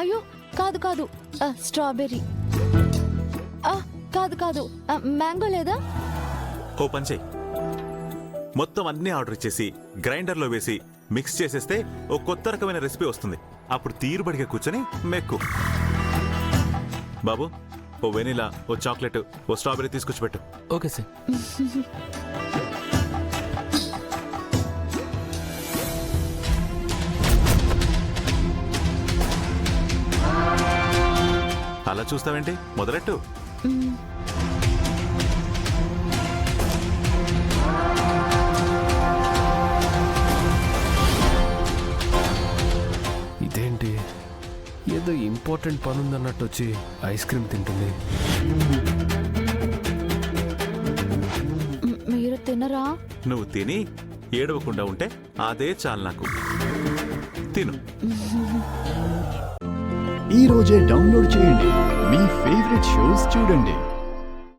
అయ్యో కాదు కాదు, స్ట్రాబెర్రీ. కాదు కాదు, మ్యాంగో లేదా? ఓ పని చెయ్యి, మొత్తం అన్నీ ఆర్డర్ ఇచ్చేసి గ్రైండర్లో వేసి మిక్స్ చేసేస్తే ఓ కొత్త రకమైన రెసిపీ వస్తుంది. అప్పుడు తీరుబడిగా కూర్చొని మెక్కు. బాబు, ఓ వెనిలా, ఓ చాక్లెట్, ఓ స్ట్రాబెర్రీ తీసుకొచ్చి పెట్టు. Okay sir. అలా చూస్తావేంటి, మొదలెట్టు. ఇదేంటి, ఏదో ఇంపార్టెంట్ పని ఉందన్నట్టు వచ్చి ఐస్ క్రీమ్ తింటుంది. మీరు తినరా? నువ్వు తిని ఏడవకుండా ఉంటే అదే చాలు నాకు. తిను. ఈ రోజే డౌన్లోడ్ చేయండి, మీ ఫేవరెట్ షోస్ చూడండి.